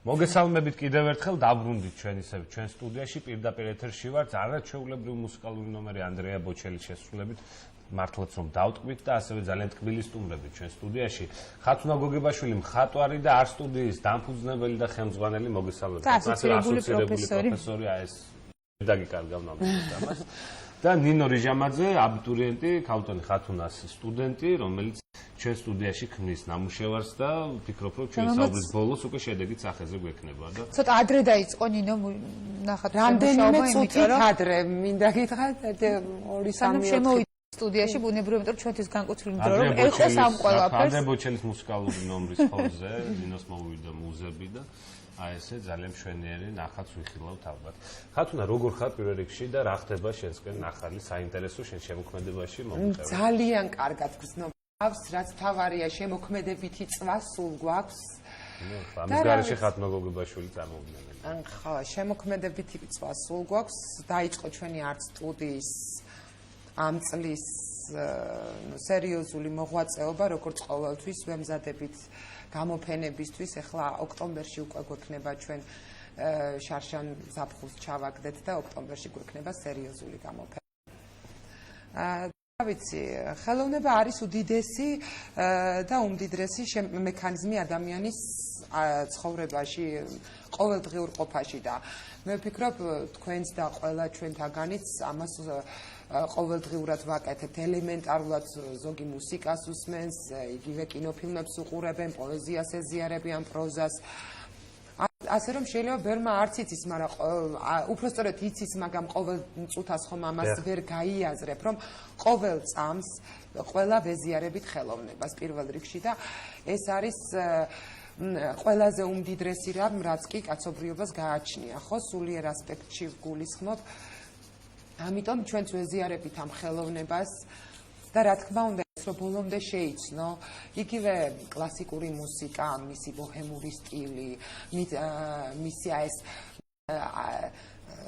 მოგესალმებით კიდევ ერთხელ დაბრუნდით ჩვენ ისევ ჩვენ სტუდიაში პირდაპირ ეთერში ვართ არაჩვეულებრივი მუსიკალური ნომერი ანდრეა ბოჩელის შესრულებით მართლაც რომ დავტყვით და ასევე ძალიან ტკბილი სტუმრები ჩვენ სტუდიაში ხათუნა გოგებაშვილი მხატვარი და არტ სტუდიის დამფუძნებელი და ხელმძღვანელი მოგესალმებით ასოცირებული პროფესორი ეს დაგიკარგავ ნამდვილად ამას და ნინო რიჟამაძე აბიტურიენტი ქალბატონი ხათუნას სტუდენტი რომელიც ჩვენ სტუდიაში ქმნის ნამუშევარს და ვფიქრობ რომ ჩვენ საუბრის ბოლოს უკვე შედეგიც ახეზე გვექნება და ცოტა ადრე დაიწყო ნინო ნახოთ რამდენიმე წუთით ადრე მინდა გითხრათ 2-3 სტუდიაში ბუნებრივია იმიტომ რომ ჩვენთვის განკუთვნილი დრო რომ ეხოს ამ ყველაფერს ანდრე ბოჩელის მუსიკალური ნომრის ხოზე ნინოს მოვიდა მუზები და აი ესე ძალიან მშვენიერი ნახაც ვიხილავთ ალბათ. ხათუნა როგორ ხარ პირველ რიგში და რა ხდება შენსკენ ახალი საინტერესო შენ შემოქმედებაში მომხდარა? ძალიან კარგად გრძნობს, რაც თავარია შემოქმედებითი წვა სულ გვაქვს. ამის გარეშე ხათუნა გოგებაშვილი წარმოვიდნენ. ხო, შემოქმედებითი წვა სულ გვაქვს. დაიწყო ჩვენი არტ სტუდიის ამ წლის სერიოზული მოღვაწეობა, როგორც ყოველთვის ვემზადებით გამოფენებისთვის. ახლა ოქტომბერში უკვე გვექნება ჩვენ შარშან ზაფხულს ჩავაგდეთ და ოქტომბერში გვექნება სერიოზული გამოფენა. ვიცი, ხელოვნება არის უდიდესი და უმდიდრესი მექანიზმი ადამიანის ცხოვრებაში, ყოველდღიურ ყოფაში და მე ვფიქრობ თქვენც და ყველა ჩვენთაგანიც ამას ყოველდღიურად ვაკეთებთ. ელემენტარულად ზოგი მუსიკას უსმენს, იგივე კინოფილმებს უყურებენ, პოეზიას ეზიარებიან, პროზას. ასე რომ შეიძლება ბერმა არც იცის, მაგრამ უпростоრეთ იცის, მაგრამ ყოველ წუთას ხომ ამას ვერ გაიაზრებ, რომ ყოველ წამს ყველა ვეზიარებით ხელოვნებას პირველ რიგში და ეს არის ყველაზე უმდიდრესი რამ, რაც კი კაცობრიობას გააჩნია, ხო, სულიერ ასპექტში ვგულისხმობ. ამიტომ ჩვენც ვეზიარებით ამ ხელოვნებას და რა თქმა უნდა ის რომ ბოლომდე შეიცნო იგივე კლასიკური მუსიკა, მისი ბოჰემური სტილი, მისი ეს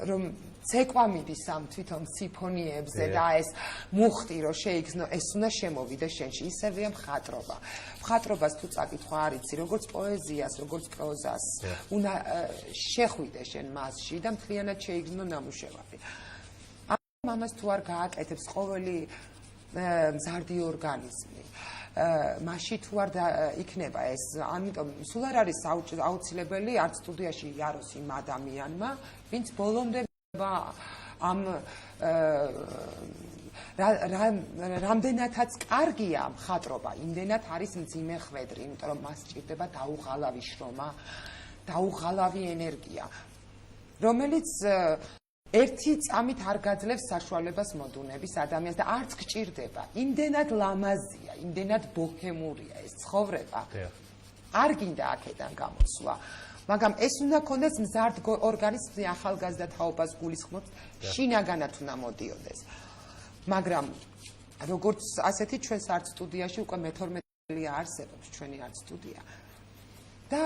რომ ცეკვა მიდის ამ თვითონ სიმფონიებზე და ეს მუხტი რომ შეიგზნო, ეს უნდა შემოვიდეს შენში. ისევეა მხატვრობა. მხატვრობას თუ წაკითხვა არ იცი, როგორც პოეზიას, როგორც პროზას, უნდა შეხვიდე შენ მასში და მთლიანად შეიგზნო ნამუშევარი. ამას თუ არ გააკეთებს ყოველი მზარდი ორგანიზმი, მასში თუ არ იქნება ეს, ამიტომ სულ არ არის აუცილებელი არტ სტუდიაში იაროს იმ ადამიანმა, ვინც ბოლომდე ამ რამდენადაც კარგია მხატვრობა, იმდენად არის მძიმე ხვედრი, იმიტომ რომ მას სჭირდება დაუღალავი შრომა, დაუღალავი ენერგია, რომელიც ერთი წამით არ გაძლევს საშუალებას მოდუნების ადამიანს და არც გჭირდება. იმდენად ლამაზია, იმდენად ბოჰემურია ეს ცხოვრება. არ გინდა აქედან გამოსვლა. მაგრამ ეს უნდა ქონდეს მზარდ ორგანიზმზე ახალგაზრდა თაობას გულისხმობთ, შინაგანად უნდა მოდიოდეს. მაგრამ როგორც ასეთი ჩვენს არტ სტუდიაში უკვე მე-12 წელია არსებობს ჩვენი არტ სტუდია. და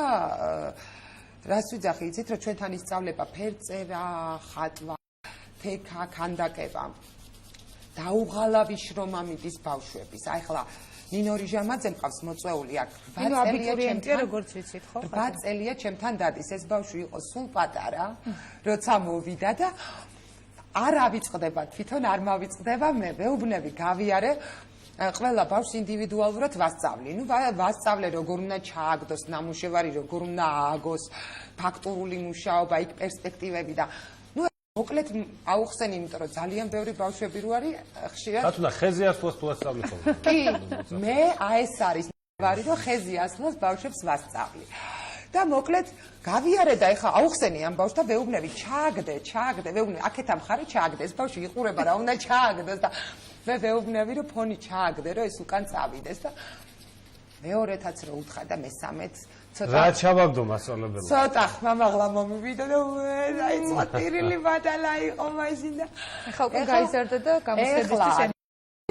რას ვიძახი, იცით რომ ჩვენთან ისწავლება ფერწერა, ხატვა, თექა, ქანდაკება. დაუღალავი შრომა მიდის ბავშვების. აი ხლა ნინო რიჟამაძე მყავს მოწვეული აქ. 8 წელია ჩემთან, როგორც ვიცით, ხო? 8 წელია ჩემთან დადის. ეს ბავშვი იყო სულ პატარა, როცა მოვიდა და არ ავიწყდება, თვითონ არ მავიწყდება მე. ვეუბნები გავიარე ყველა ბავშვს ინდივიდუალურად ვასწავლი. ნუ ვასწავლე როგორ უნდა ჩააგდოს ნამუშევარი, როგორ უნდა ააგოს ფაქტურული მუშაობა, იქ პერსპექტივები და ნუ მოკლედ აუხსენი, იმიტომ რომ ძალიან ბევრი ბავშვები რო არის ხშირად. ხათუნა ხეზე ასვლას თუ ასწავლი ხოლმე? კი, მე ეს არის ვარი რომ ხეზე ასვლას ბავშვებს ვასწავლი. და მოკლედ გავიარე და ეხა აუხსენი ამ ბავშვს და ვეუბნები ჩააგდე, ვეუბნები აქეთ ამხარე ჩააგდე, ეს ბავშვი იყურება რა უნდა ჩააგდეს და მე ვეუბნები რომ ფონი ჩააგდე, რომ ეს უკან წავიდეს და მეორეთაც რო უთხრა და მესამეც ცოტა რა ჩავაგდო მასწავლებელს? ცოტა ხმამაღლა მომივიდა და დაიწყო ტირილი ბატალა იყო მაისინ და ეხლა უკვე გაიზარდა და გამოსებისთვის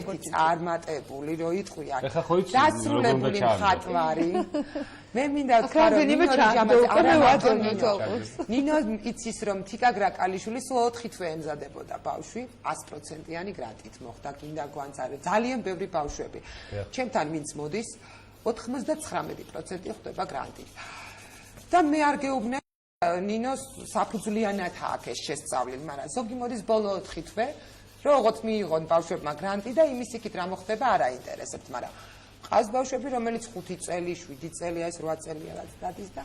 წარმატებული რო იტყვია. ეხლა ხო იცი დასრულებული მხატვარი. მე მინდა ვთქვა რომ ნინო იცის რომ თიკა გრაკალიშვილი სულ 4 თვე ემზადებოდა ბავშვი 100%-იანი გრანტით მოხდა, გინდა გვანცარე ძალიან ბევრი ბავშვები. ჩემთან ვინც მოდის 99% ხდება გრანტით. და მე არ გეუბნები ნინოს საფუძვლიანად აქ ეს შესწავლილი, მაგრამ ზოგი მოდის ბოლო 4 თვე, როგორც მიიღონ ბავშვებმა გრანტი და იმის იქით რა მოხდება არ აინტერესებთ, მაგრამ ყავს ბავშვები, რომელიც 5 წელი, 7 წელი, ეს 8 წელია რაც დადის და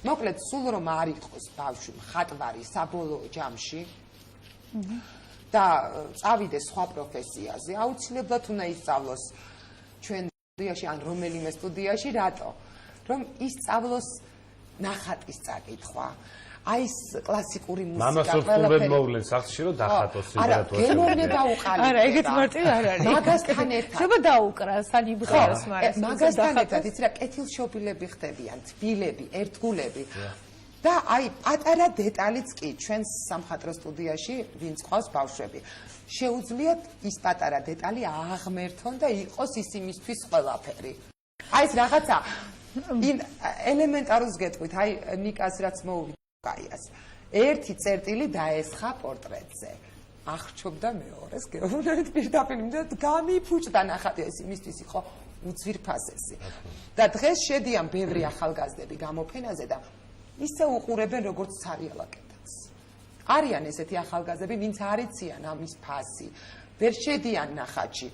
მოკლედ სულ რომ არ იყოს ბავშვი მხატვარი საბოლოო ჯამში და წავიდეს სხვა პროფესიაზე, აუცილებლად უნდა ისწავლოს ჩვენ სტუდიაში ან რომელიმე სტუდიაში, რატო? რომ ისწავლოს ნახატის წაკითხვა. აი ეს კლასიკური მუსიკა ყველაფერი მოვლენ სახლში რომ დახატოს სიმღერა. გემოვნე დაუყალიბება. არა, ეგეც მარტივი არ არის. მაგასთან ერთად. შეიძლება დაუკრას, ან იბღეროს, მაგრამ მაგასთან ერთად იცი რა, კეთილშობილები ხდებიან, თბილები, ერთგულები. და აი პატარა დეტალიც კი ჩვენს სამხატვრო სტუდიაში ვინც ყავს ბავშვები. შეუძლიათ ის პატარა დეტალი აღმერთონ და იყოს ის იმისთვის ყველაფერი. აი ეს რაღაცა იმ ელემენტარულს გეტყვით, აი ნიკას რაც მოუვიდა კაიას. ერთი წერტილი დაესხა პორტრეტზე. აღრჩობდა მეორეს, გეუბნებით პირდაპირ, იმდენ გამიფუჭდა ნახატი, ეს იმისთვის იყო უძვირფასესი. და დღეს შედიან ბევრი ახალგაზრდები გამოფენაზე და ისე უყურებენ როგორც ცარიალაკეთებს. არიან ესეთი ახალგაზრდები, ვინც არ იციან ამის ფასი, ვერ შედიან ნახატში.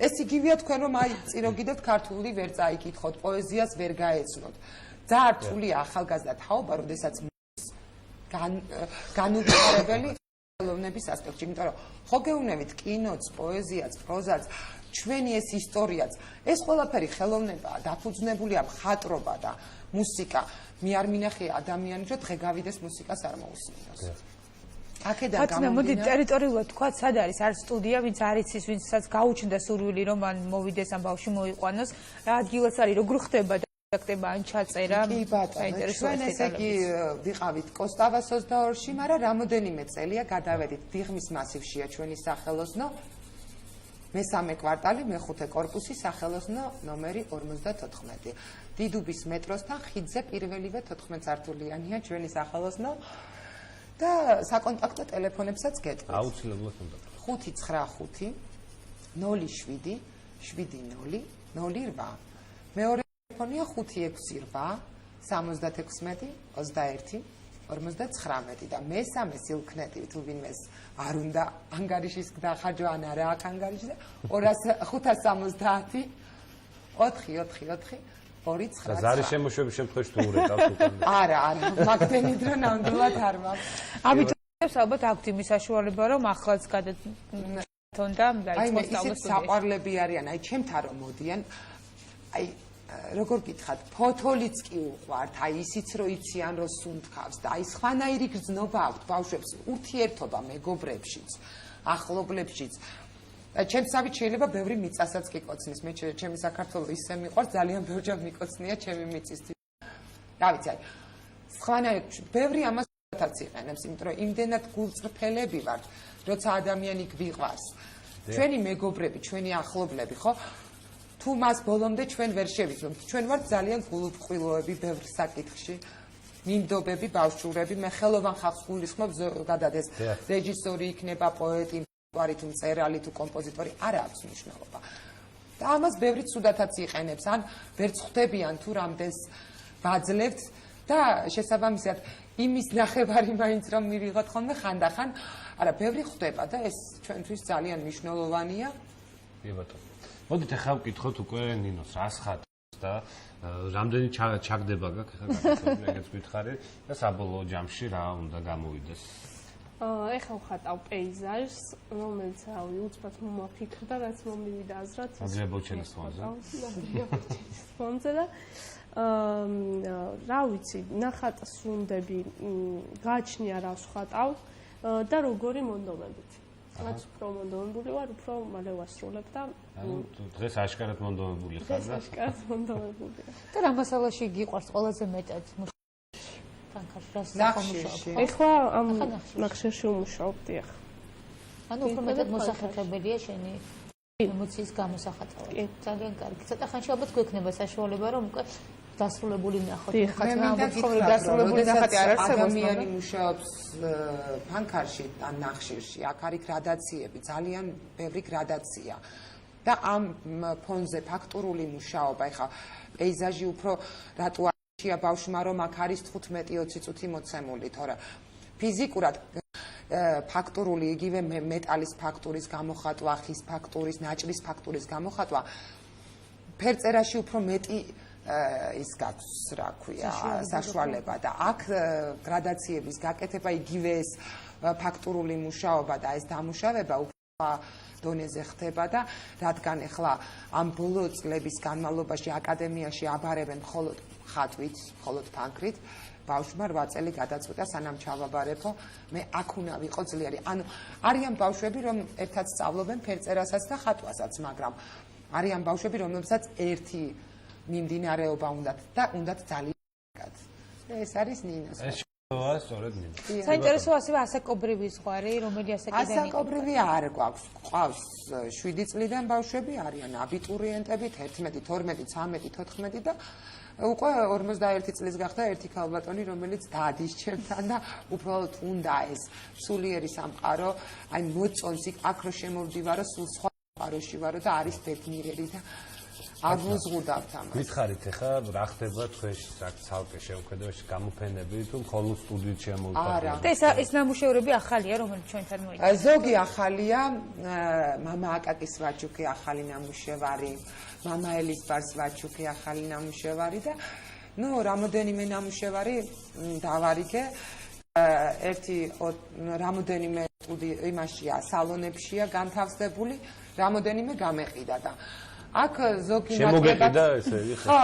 ეს იგივეა თქვენ რომ აი წირო გიდევთ ქართული ვერ წაიკითხოთ, პოეზიას ვერ გაეცნოთ. ძალიან რთულია ახალგაზრდა თაობა, როდესაც განუვითარებელი ხელოვნების ასპექტში, იმიტომ რომ ხო გეუბნებით კინოც, პოეზიაც, პროზაც, ჩვენი ეს ისტორიაც, ეს ყველაფერი ხელოვნებაა, დაფუძნებულია მხატვრობა და მუსიკა. მე არ მინახია ადამიანი, რომ დღე გავიდეს მუსიკას არ მოусმინოს. აქედან გამომდინარე, მოდი ტერიტორიულად თქვა, სად არის სტუდია, ვინც არ იცის, ვინცაც გაუჩნდა სურვილი, რომ ან მოვიდეს, ან ბავშვი მოიყვანოს, რა ადგილას არის, როგორ ხდება დაქტება ან ჩაწერა? კი ბატონო, ჩვენ ესე კი ვიყავით კოსტავას 22-ში, მაგრამ რამოდენიმე წელია გადავედით დიღმის მასივშია ჩვენი სახელოსნო. მესამე კვარტალი, მეხუთე კორპუსი, სახელოსნო ნომერი 54. დიდუბის მეტროსთან ხიდზე პირველივე 14 სართულიანია ჩვენი სახელოსნო და საკონტაქტო ტელეფონებსაც გეტყვით. აუცილებლად უნდა. 595 07 70 08. მეორე ტელეფონია 568 76 21 59 და მესამე სილქნეტი თუ ვინმეს არ უნდა ანგარიშის დახარჯვა ან არა აქ ანგარიშზე 570 444 29. და ზარის შემოშვების შემთხვევაში თუ ურეკავს უკან. არა, მაგდენი დრო ნამდვილად არ მაქვს. აბიტურიენტებს ალბათ აქვთ იმის საშუალება, რომ ახლაც გადათონ და დაიწყოს სწავლა სტუდიაში. საყვარლები არიან, აი ჩემთან რომ მოდიან, აი როგორ გითხათ, ფოთოლიც კი უყვართ, აი ისიც რომ იციან რომ სუნთქავს და აი სხვანაირი გრძნობა აქვთ ბავშვებს, ურთიერთობა მეგობრებშიც, ახლობლებშიც. ჩემსავით შეიძლება ბევრი მიწასაც კი კოცნის, მე ჩემი საქართველო ისე მიყვარს, ძალიან ბევრჯერ მიკოცნია ჩემი მიწის. რა ვიცი, აი სხვანაირ ბევრი ამასაც იყენებს, იმიტომ რომ იმდენად გულწრფელები ვართ, როცა ადამიანი გვიყვარს. ჩვენი მეგობრები, ჩვენი ახლობლები, ხო? თუ მას ბოლომდე ჩვენ ვერ შევიცნობთ, ჩვენ ვართ ძალიან გულუბრყვილოები ბევრ საკითხში, მიმდობები, ბავშვურები, მე ხელოვან ხალხს გულისხმობ გადადეს რეჟისორი იქნება, პოეტი, მთვარი თუ მწერალი თუ კომპოზიტორი, არ აქვს მნიშვნელობა. და ამას ბევრი ცუდათაც იყენებს, ან ვერ ხვდებიან თუ რამდენს ვაძლევთ და შესაბამისად იმის ნახევარი მაინც რომ მივიღოთ ხოლმე ხანდახან, არა, ბევრი ხვდება და ეს ჩვენთვის ძალიან მნიშვნელოვანია. კი ბატონო. მოდით ახლა ვკითხოთ უკვე ნინოს რას ხატავს და რამდენი ჩაგდება გაქვს ახლა გაკეთებული ეგეც გითხარი და საბოლოო ჯამში რა უნდა გამოვიდეს. ეხლა ვხატავ პეიზაჟს, რომელიც რავი, უცბად მომაფიქრდა, რაც მომივიდა აზრად. ადრე ბოჩელის ფონზე. ფონზე და რა ვიცი, ნახატს ვუნდები გააჩნია რას ვხატავ და როგორი მონდომებით. რაც უფრო მონდომებული ვარ, უფრო მალე ვასრულებ და დღეს აშკარად მონდომებული ხარ და აშკარად მონდომებული. და რა მასალაში გიყვარს ყველაზე მეტად? ნახშირში. ეხლა ამ ნახშირში ვმუშაობ, დიახ. ანუ უფრო მეტად მოსახერხებელია შენი ემოციის გამოსახატავად. ძალიან კარგი. ცოტა ხანში ალბათ გვექნება საშუალება, რომ უკვე დასრულებული ნახოთ. დასრულებული ნახატი არ არსებობს. ადამიანი მუშაობს ფანქარში ან ნახშირში, აქ არის გრადაციები, ძალიან ბევრი გრადაცია. და ამ ფონზე ფაქტურული მუშაობა, ეხლა პეიზაჟი უფრო რატო შია ბავშვმა რომ აქ არის 15-20 წუთი მოცემული, თორე ფიზიკურად ფაქტურული იგივე მეტალის ფაქტურის გამოხატვა, ხის ფაქტურის, ნაჭრის ფაქტურის გამოხატვა ფერწერაში უფრო მეტი ის გაქვს, რა ქვია, საშუალება და აქ გრადაციების გაკეთება იგივე ეს ფაქტურული მუშაობა და ეს დამუშავება უფრო დონეზე ხდება და რადგან ახლა ამ ბოლო წლების განმავლობაში აკადემიაში აბარებენ მხოლოდ ხატვით, მხოლოდ ფანქრით, ბავშვმა 8 წელი გადაწყვიტა სანამ ჩავაბარებო, მე აქ უნდა ვიყო ძლიერი. ანუ არიან ბავშვები, რომ ერთად სწავლობენ ფერწერასაც და ხატვასაც, მაგრამ არიან ბავშვები, რომლებსაც ერთი მიმდინარეობა უნდათ და უნდათ ძალიან კარგად. ეს არის ნინოს. სწორედ მინდა. საინტერესო ასევე ასაკობრივი ზღვარი, რომელი ასაკიდან იყო? ასაკობრივი არ გვაქვს. ყავს 7 წლიდან ბავშვები არიან აბიტურიენტები 11, 12, 13, 14 და უკვე 41 წლის გახდა ერთი ქალბატონი, რომელიც დადის ჩემთან და უბრალოდ უნდა ეს სულიერი სამყარო, აი მოწონს იქ აქ რო შემოვდივარო, სულ სხვა სამყაროში ვარო და არის ბედნიერები და არ მოზღუდავთ ამას. გითხარით ახლა რა ხდება თქვენში ცალკე შეუხედავაში გამოფენები თუ მხოლოდ სტუდიით შემოვიყვანოთ? და ეს ნამუშევრები ახალია, რომელიც ჩვენთან მოიყვანეს? ზოგი ახალია, მამა აკაკის ვაჩუკი ახალი ნამუშევარი, მამა ელიზბარს ვაჩუკი ახალი ნამუშევარი და ნუ რამოდენიმე ნამუშევარი დავარიგე. ერთი რამოდენიმე იმაშია, სალონებშია განთავსებული, რამოდენიმე გამეყიდა და აქ ზოგი შემოგეყიდა ესე ხო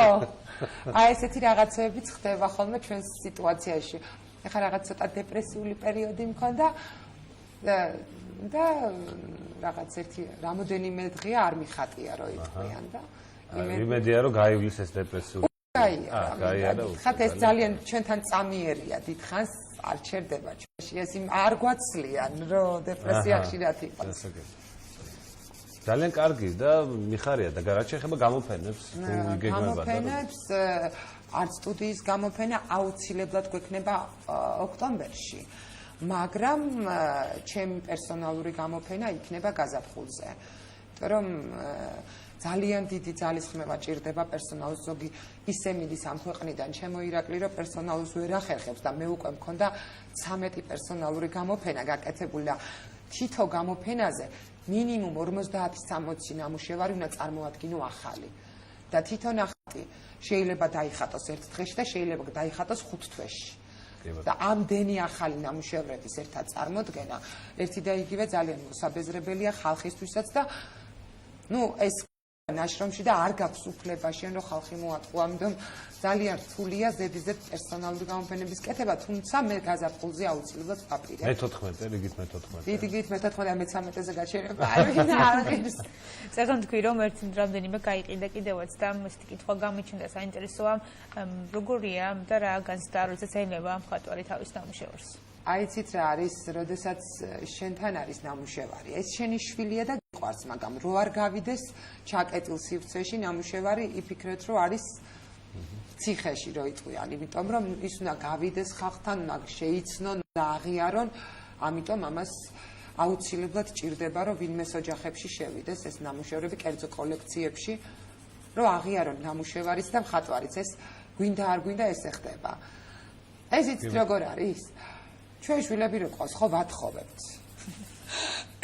აი ესეთი რაღაცებიც ხდება ხოლმე ჩვენს სიტუაციაში. ეხლა რაღაც ცოტა დეპრესიული პერიოდი მქონდა და რაღაც ერთი რამოდენიმე დღეა არ მიხატია რო იყვიან და იმედია რომ გაივლის ეს დეპრესიული. გაიარა. ხათ ეს ძალიან ჩვენთან წამიერია, დიდხანს არ ჩერდება ჩვენში ეს არ გვაცლიან რომ დეპრესია ხშირად იყოს. ძალიან კარგი და მიხარია და რაც შეეხება გამოფენებს თუ იგეგმება და გამოფენებს არც სტუდიის გამოფენა აუცილებლად გვექნება ოქტომბერში, მაგრამ ჩემი პერსონალური გამოფენა იქნება გაზაფხულზე. რომ ძალიან დიდი ძალისხმევა ჭირდება პერსონალს, ზოგი ისე მიდის ამ ქვეყნიდან შემოირაკლი, რომ პერსონალს ვერ ახერხებს და მე უკვე მქონდა 13 პერსონალური გამოფენა გაკეთებული და თითო გამოფენაზე მინიმუმ 50-60 ნამუშევარი უნდა წარმოადგინო ახალი. და თვითონ ახალი შეიძლება დაიხატოს ერთ დღეში და შეიძლება დაიხატოს 5 თვეში. და ამდენი ახალი ნამუშევრების ერთად წარმოდგენა ერთი და იგივე ძალიან მოსაბეზრებელია ხალხისთვისაც და ნუ ეს ნაშრომში და არ გაქვს უფლება შენ რომ ხალხი მოატყუა, ამიტომ ძალიან რთულია ზედიზედ პერსონალური გამოფენების კეთება, თუმცა მე გაზაფხულზე აუცილებლად ვაპირებ. მე-14, რიგით მე-14. რიგით მე-14 და მე-13-ზე გაჩერება არ არის. წეგან თქვი რომ ერთ რამდენიმე გაიყიდა კიდევაც და ეს კითხვა გამიჩნდა საინტერესოა, როგორია და რა განცდა როდესაც ელევა მხატვარი თავის ნამუშევარს? აიცით რა არის, როდესაც შენთან არის ნამუშევარი, ეს შენი შვილია და გიყვარს, მაგრამ რო არ გავიდეს ჩაკეტილ სივრცეში ნამუშევარი, იფიქრეთ რომ არის ციხეში რო იტყვიან, იმიტომ რომ ის უნდა გავიდეს ხალხთან, უნდა შეიცნონ, უნდა აღიარონ, ამიტომ ამას აუცილებლად ჭირდება, რომ ვინმეს ოჯახებში შევიდეს ეს ნამუშევრები კერძო კოლექციებში, რომ აღიარონ ნამუშევარიც და მხატვარიც, ეს გვინდა არ გვინდა ესე ხდება. ეს იცით როგორ არის? ჩვენ შვილები რო ყავს, ხო ვათხოვებთ.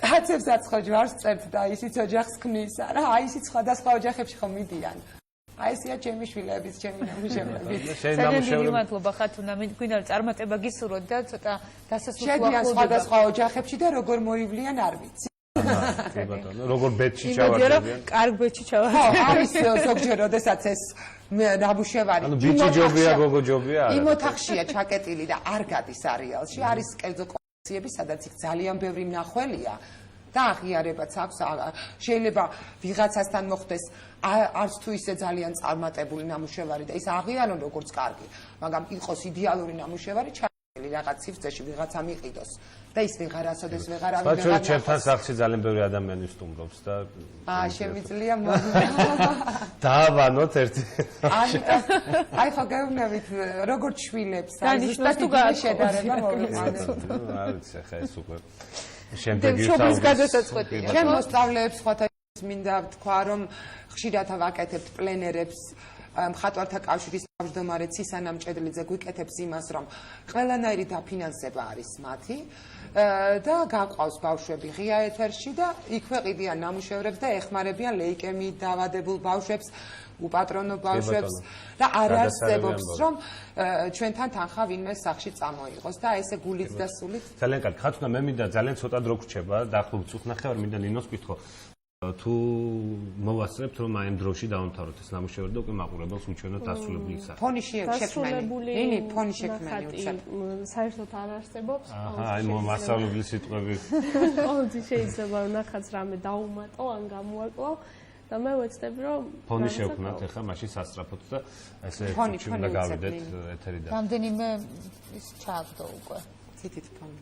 კაცებსაც ხო ჯვარს წერთ და ისიც ოჯახს ქმნის, არა, აი ისიც სხვადასხვა ოჯახებში ხო მიდიან. აი ესია ჩემი შვილების, ჩემი ნამუშევრები. ძალიან დიდი მადლობა ხათუნა, გვინდა წარმატება გისურვოთ და ცოტა დასასრულს შედიან სხვადასხვა ოჯახებში და როგორ მოივლიან არ ვიცი. კი ბატონო, როგორ ბედში ჩავარდებიან? კარგ ბედში ხო, ჩავარდებიან. არის ზოგჯერ როდესაც ეს ნამუშევარი ანუ ბიჭი ჯობია, გოგო ჯობია არა. იმ ოთახშია ჩაკეტილი და არ გადის არეალში, არის კერძო კოლექციები, სადაც იქ ძალიან ბევრი მნახველია და აღიარებაც აქვს. შეიძლება ვიღაცასთან მოხდეს არც თუ ისე ძალიან წარმატებული ნამუშევარი და ის აღიარონ როგორც კარგი, მაგრამ იყოს იდეალური ნამუშევარი ჩაკეტილი რაღაც სივრცეში ვიღაცა მიყიდოს და ის ვეღარასოდეს ვეღარავინ ვეღარ. თქვენ ჩემთან სახლში ძალიან ბევრი ადამიანი სტუმრობს და შემიძლია დაავანოთ ერთი. აი ხო გეუბნებით როგორც შვილებს დანიშნოს თუ შედარება მოვიწყდეთ. არ ვიცი ხა ეს უკვე შემდეგი ჩემ მოსწავლეებს სხვათა მინდა ვთქვა რომ ხშირად ვაკეთებთ პლენერებს მხატვართა კავშირის თავმჯდომარე ცისანა მჭედლიძე გვიკეთებს იმას, რომ ყველანაირი დაფინანსება არის მათი და გაყვავს ბავშვები ღია ეთერში და იქვე ყიდიან ნამუშევრებს და ეხმარებიან ლეიკემიით დაავადებულ ბავშვებს, უპატრონო ბავშვებს და არ არსებობს რომ ჩვენთან თანხა ვინმე სახში წამოიღოს და ესე გულით და სულით ძალიან კარგი. ხათუნა მე მინდა ძალიან ცოტა დრო გრჩება, დაახლოებით წუთნახევარი მინდა ნინოს ვკითხო. თუ მოვასწრებთ რომ აი ამ დროში დავამთავროთ ეს ნამუშევარი და უკვე მაყურებელს უჩვენოთ დასრულებული სახე. ფონი შექმნილი. ნინი ფონი შექმნილი უცებ. საერთოდ არ არსებობს. აი მასწავლებელი სიტყვები. ყოველთვის შეიძლება ნახაც რამე დაუმატო ან გამოაკლო და მე ვეცდები რომ ფონი შევქმნათ ახლა მაშინ სასწრაფოდ და ესე უნდა გავიდეთ ეთერიდან. რამდენიმე ის ჩააგდო უკვე. თითით ფონი.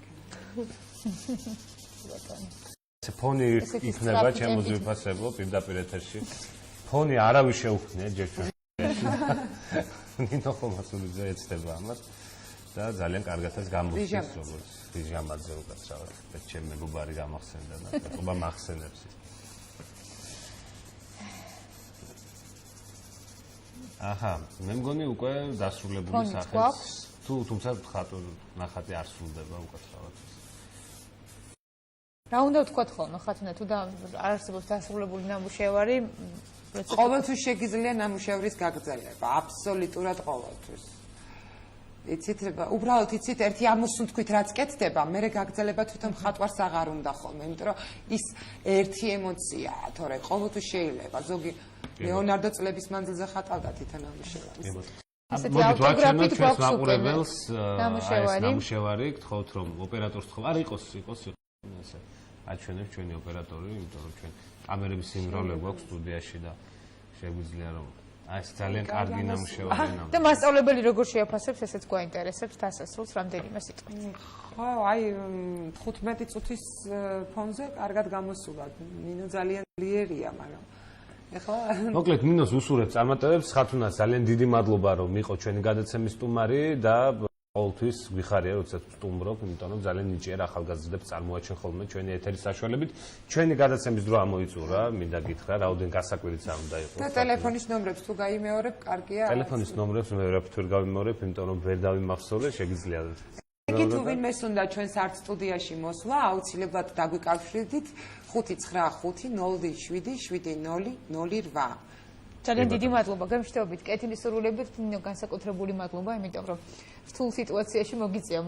ეს ფონი იქნება ჩემო ძვირფასებო პირდაპირ ეთერში. ფონი არავის შეუქმნია ჯერ ჩვენ. ნინო ხომასულიძე ეცდება ამას და ძალიან კარგადაც გამოსცეს როგორც ბიჟამაძე უკაცრავად. ეს ჩემ მეგობარი გამახსენდა და ყობა მახსენებს. აჰა, მე მგონი უკვე დასრულებული სახეს. თუმცა ნახატი არ სრულდება უკაცრავად. რა უნდა ვთქვათ ხოლმე ხათუნა თუ და არ არსებობს დასრულებული ნამუშევარი ყოველთვის შეგიძლია ნამუშევრის გაგრძელება აბსოლუტურად ყოველთვის იცით უბრალოდ იცით ერთი ამოსუნთქვით რაც კეთდება მე გაგრძელება თვითონ მხატვარს აღარ უნდა ხოლმე იმიტომ რომ ის ერთი ემოციაა თორე ყოველთვის შეიძლება ზოგი ლეონარდო წლების მანძილზე ხატავდა თვითონ ნამუშევარს ესეთი ავტოგრაფით გვაქვს მაყურებელს ეს ნამუშევარი გთხოვთ რომ ოპერატორს თხოვ არ იყოს ესე აჩვენებს ჩვენი ოპერატორი, იმიტომ რომ ჩვენ კამერების სიმრავლე გვაქვს სტუდიაში და შეგვიძლია რომ აი ეს ძალიან კარგი ნამუშევარი და მასწავლებელი როგორ შეაფასებს, ესეც გვაინტერესებს დასასრულს რამდენიმე სიტყვით. ხო, აი 15 წუთის ფონზე კარგად გამოსულა. ნინო ძალიან ძლიერია, მაგრამ ეხლა მოკლედ ნინოს უსურვებს წარმატებებს, ხათუნას ძალიან დიდი მადლობა რომ იყო ჩვენი გადაცემის სტუმარი და ყოველთვის გვიხარია როცა სტუმრობ, იმიტომ რომ ძალიან ნიჭიერ ახალგაზრდებს წარმოაჩენ ხოლმე ჩვენი ეთერის საშუალებით. ჩვენი გადაცემის დრო ამოიწურა, მინდა გითხრა, რაოდენ გასაკვირიც არ უნდა იყოს. და ტელეფონის ნომრებს თუ გაიმეორებ, კარგია. ტელეფონის ნომრებს მე ვერაფერ გავიმეორებ, იმიტომ რომ ვერ დავიმახსოვრე, შეგიძლია. იგი თუ ვინმეს უნდა ჩვენს ართ სტუდიაში მოსვლა, აუცილებლად დაგვიკავშირდით 595077008. ძალიან დიდი მადლობა გემშვიდობით კეთილი სრულიებით ნინო განსაკუთრებული მადლობა იმიტომ რომ რთულ სიტუაციაში მოგიწია